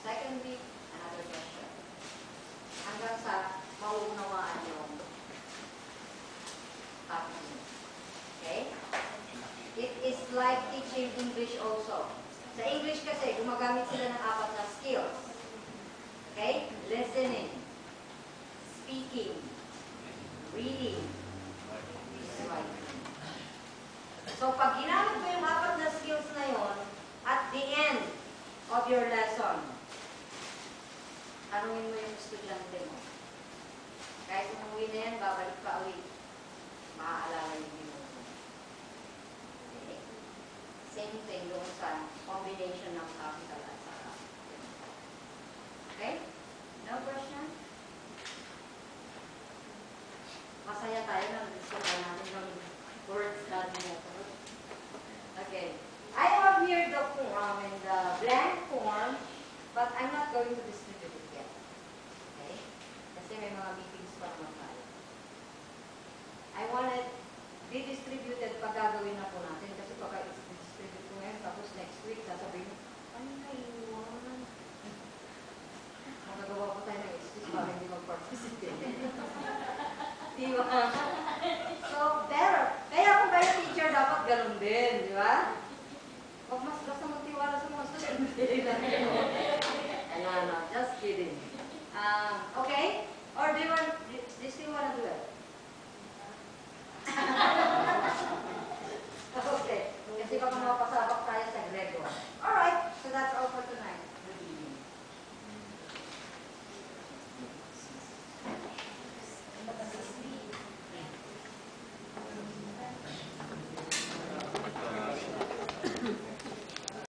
Second week, another question. Hanggang sa mauunawaan yung topic nyo. Okay? It is like teaching English also. Sa English kasi, gumagamit sila ng 4 na skills. Okay? Listening, speaking, reading, writing. So, pag ginamit mo yung 4 na skills na yon, at the end of your lesson, tanungin mo yung estudyante mo. Kahit umuwi na yan, babalik pa ulit. Maaalala yung ginuha mo. Okay? Same thing doon sa combination ng capital at saka. Okay?